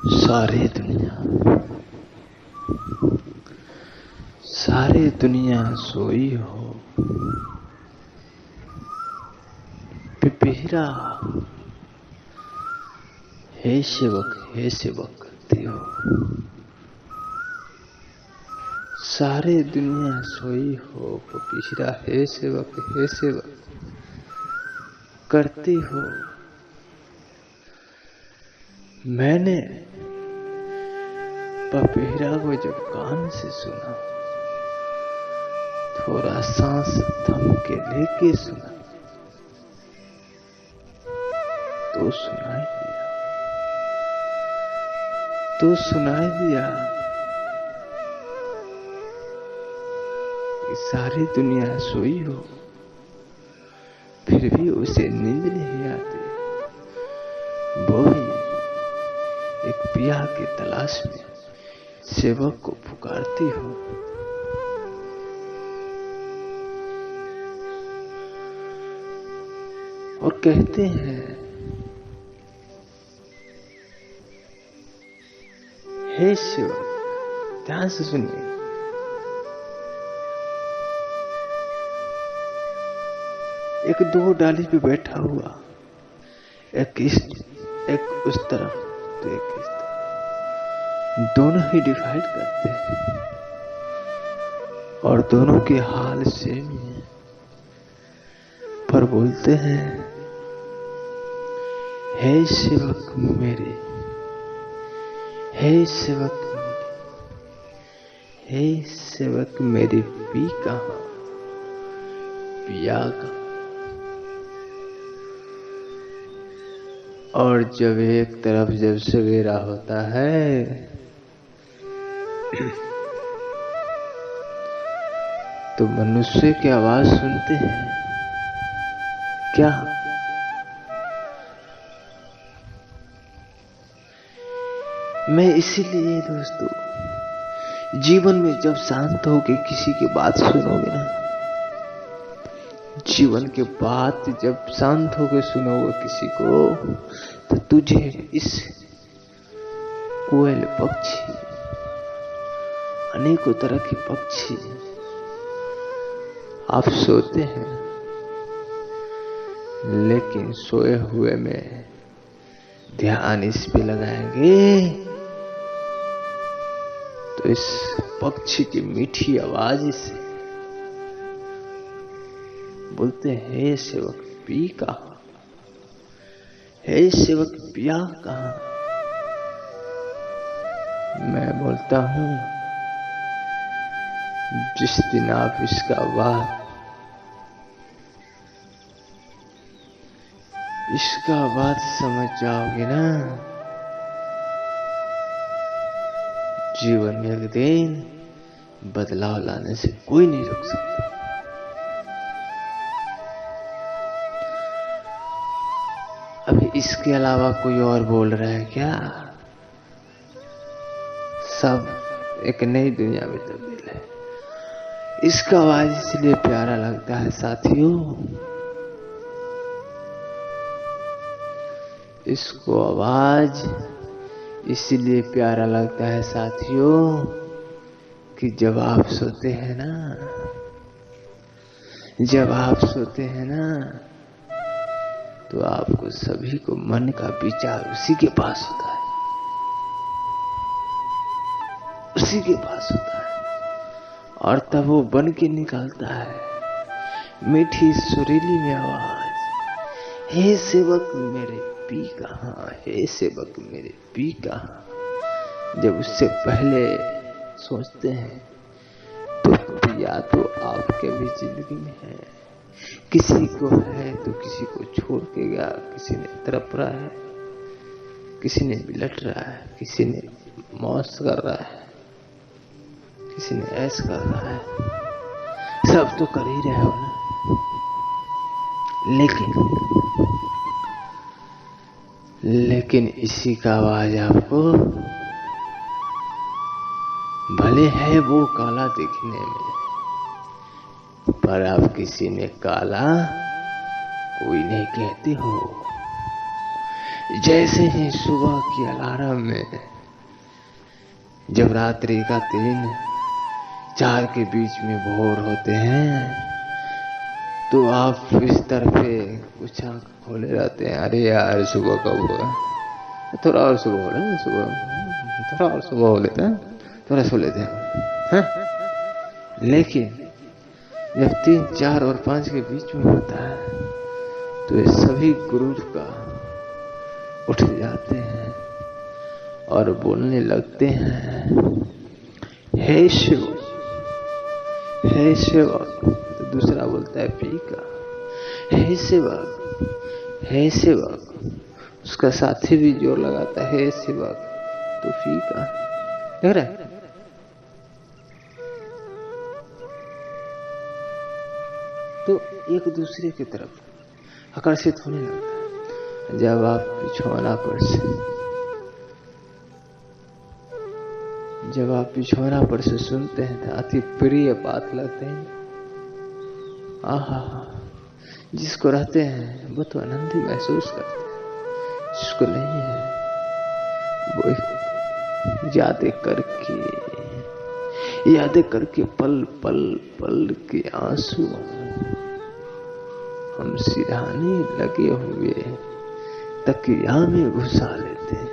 सारी दुनिया सोई हो, पिपीरा हे सेवक करती हो। सारी दुनिया सोई हो, पिपीरा हे सेवक करती हो। मैंने पपीरा को जब कान से सुना, थोड़ा सांस थम के लेके सुना, तो सुनाई दिया कि सारी दुनिया सोई हो, फिर भी उसे नींद नहीं आती। वो भी एक पिया की तलाश में सेवक को पुकारती हो। और कहते हैं, हे सेवक, ध्यान से सुनिए, एक दो डाली पे बैठा हुआ, एक उस तरफ तो एक इस तरफ, दोनों ही डिवाइड करते हैं और दोनों के हाल सेम ही है, पर बोलते हैं, हे सेवक मेरे, हे सेवक मेरे पी कहाँ, पिया कहाँ। और जब एक तरफ जब सवेरा होता है, तो मनुष्य की आवाज सुनते हैं क्या? मैं इसीलिए दोस्तों, जीवन में जब शांत होके किसी की बात सुनोगे ना, जीवन के बात जब शांत होकर सुनोगे किसी को, तो तुझे इस कोयल पक्षी, अनेकों तरह के पक्षी, आप सोते हैं लेकिन सोए हुए में ध्यान इस पे लगाएंगे तो इस पक्षी की मीठी आवाज से बोलते हैं, हे सेवक पी कहाँ, हे सेवक पिया कहाँ। मैं बोलता हूं, जिस दिन आप इसका बात समझ जाओगे ना, जीवन में एक दिन बदलाव लाने से कोई नहीं रोक सकता। अभी इसके अलावा कोई और बोल रहा है क्या? सब एक नई दुनिया में तब्दील है। इसका आवाज इसलिए प्यारा लगता है साथियों, इसको आवाज इसलिए प्यारा लगता है साथियों कि जब आप सोते हैं ना, तो आपको सभी को मन का विचार उसी के पास होता है, और तब वो बन के निकलता है मीठी सुरीली में आवाज, हे सेवक मेरे पी कहाँ, हे सेवक मेरे पी कहाँ। जब उससे पहले सोचते हैं तो पिया तो आपके भी जिंदगी में है, किसी को है तो किसी को छोड़ के गया, किसी ने तड़प रहा है, किसी ने बिलट रहा है, किसी ने मौज कर रहा है, किसी ने ऐश कर रहा है, सब तो कर ही रहे हो ना। लेकिन इसी का आवाज आपको भले है वो काला दिखने में, पर आप किसी ने काला कोई नहीं कहते हो। जैसे ही सुबह की अलार्म में जब रात्रि का 3-4 के बीच में भोर होते हैं तो आप बिस्तर पे कुछ आंख खोले रहते हैं, अरे यार सुबह कब होगा, थोड़ा और सुबह हो लेते, थोड़ा और सुबह हो लेते हैं, थोड़ा सो लेते हैं। लेकिन जब 3, 4 और 5 के बीच में होता है तो ये सभी गुरूर का उठ जाते हैं और बोलने लगते हैं, हे शिव, हे सेवक। तो दूसरा बोलता है पीका, हे सेवक, हे सेवक। उसका साथी भी जोर लगाता है, हे सेवक। तो फीका देख रहा है। तो एक दूसरे की तरफ आकर्षित होने लगता है। जब आप बिछौना पर से सुनते हैं तो अति प्रिय बात लगते हैं। आहा, जिसको रहते हैं वो तो आनंद ही महसूस करते हैं, जिसको नहीं है वो यादें करके पल पल पल के आंसू हम सिरहाने लगे हुए तकिया में घुसा लेते हैं।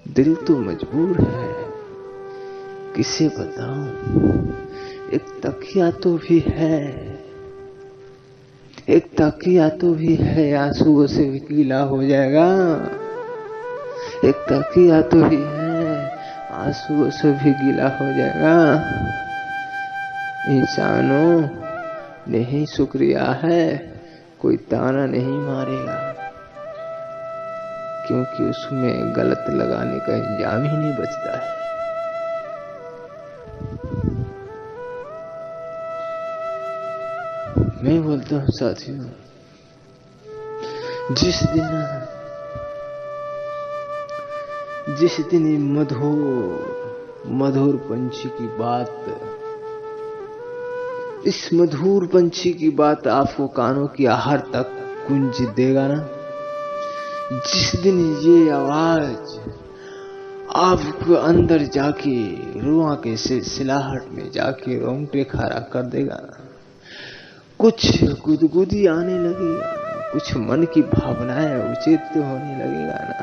दिल तो मजबूर है, किसे बताऊं। एक तकिया तो भी है, एक तकिया तो भी है, आंसुओं से भी गीला हो जाएगा। एक तकिया तो भी है, आंसुओं से भी गीला हो जाएगा। इंसानों ने ही शुक्रिया है, कोई ताना नहीं मारेगा, क्योंकि उसमें गलत लगाने का इंजाम ही नहीं बचता है। मैं बोलता हूं साथियों, जिस दिन मधुर पंछी की बात, इस मधुर पंछी की बात आपको कानों की आहट तक गूंज देगा ना, जिस दिन ये आवाज आपको अंदर जाके रुआ के सिलसिलाहट में जाके रोंगटे खड़ा कर देगा ना, कुछ गुदगुदी आने लगेगा, कुछ मन की भावनाएं उचित होने लगेगा ना,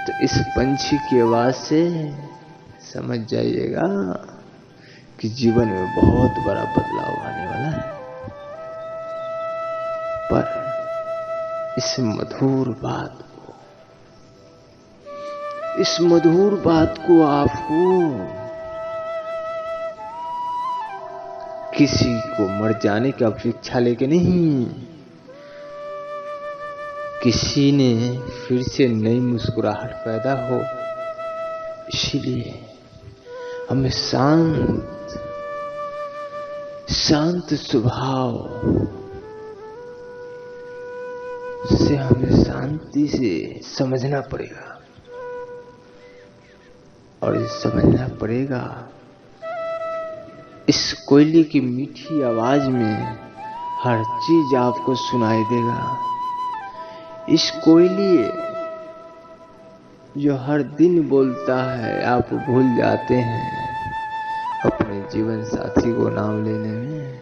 तो इस पंछी की आवाज से समझ जाइएगा कि जीवन में बहुत बड़ा बदलाव आने वाला है। पर इस मधुर बात को आपको किसी को मर जाने की अपेक्षा लेके नहीं, किसी ने फिर से नई मुस्कुराहट पैदा हो, इसीलिए हमें शांत स्वभाव से हमें शांति से समझना पड़ेगा। और समझना पड़ेगा, इस कोयले की मीठी आवाज में हर चीज आपको सुनाई देगा। इस कोयले जो हर दिन बोलता है, आप भूल जाते हैं अपने जीवन साथी को नाम लेने में,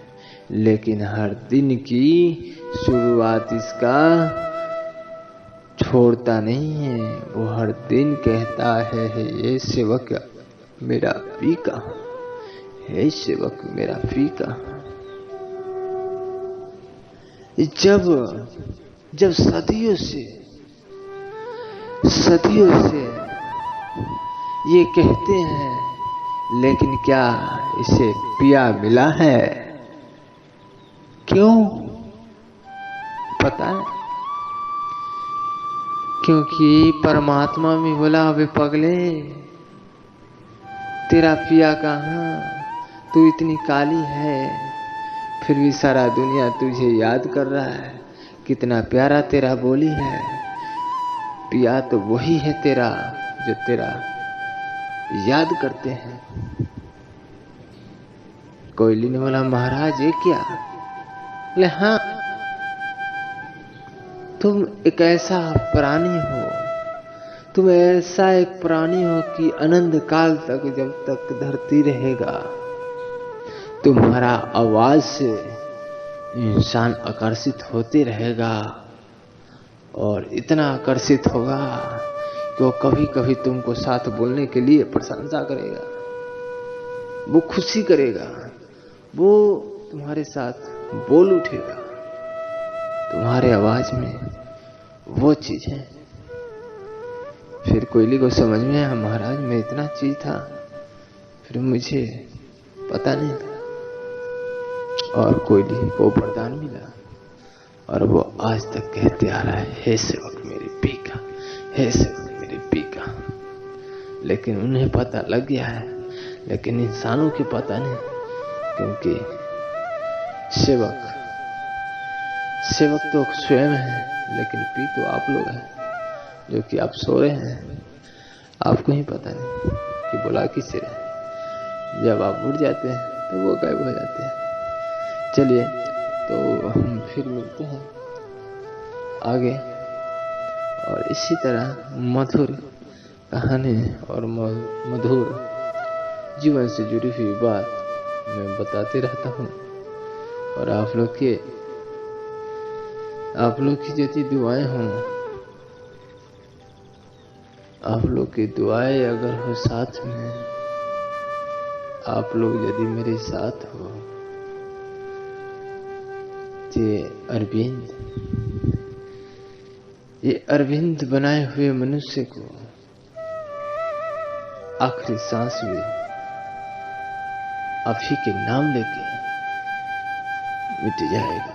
लेकिन हर दिन की शुरुआत इसका छोड़ता नहीं है। वो हर दिन कहता है, हे सेवक मेरा पीका, हे सेवक मेरा पीका। जब सदियों से ये कहते हैं, लेकिन क्या इसे पिया मिला है? क्यों? पता है, क्योंकि परमात्मा भी बोला, अबे पगले तेरा पिया कहाँ, तू इतनी काली है फिर भी सारा दुनिया तुझे याद कर रहा है, कितना प्यारा तेरा बोली है। पिया तो वही है तेरा जो तेरा याद करते हैं। कोयली ने बोला, महाराज ये क्या? बोले, हाँ, तुम एक ऐसा प्राणी हो तुम ऐसा एक प्राणी हो कि अनंत काल तक जब तक धरती रहेगा तुम्हारा आवाज से इंसान आकर्षित होते रहेगा और इतना आकर्षित होगा कि वो कभी कभी तुमको साथ बोलने के लिए प्रशंसा करेगा, वो खुशी करेगा, वो तुम्हारे साथ बोल उठेगा। तुम्हारे आवाज में वो चीज है। फिर कोयली को समझ में आया, महाराज में इतना चीज था, फिर मुझे पता नहीं था। और कोयली को वरदान मिला और वो आज तक कहते आ रहा है, हे सेवक मेरे पीका, हे सेवक मेरे पीका। लेकिन उन्हें पता लग गया है, लेकिन इंसानों की पता नहीं, क्योंकि सेवक तो स्वयं है, लेकिन पी तो आप लोग हैं, जो कि आप सो रहे हैं, आपको ही पता नहीं कि बुला किसे रहे। जब आप उठ जाते हैं तो वो गायब हो जाते हैं। चलिए तो हम फिर मिलते हैं आगे, और इसी तरह मधुर कहानी और मधुर जीवन से जुड़ी हुई बात मैं बताते रहता हूँ। और आप लोग की जैसी दुआएं हों, आप लोग की दुआएं अगर हो साथ में, आप लोग यदि मेरे साथ हो, ये अरविंद बनाए हुए मनुष्य को आखिरी सांस में आप ही के नाम लेके मिट जाएगा।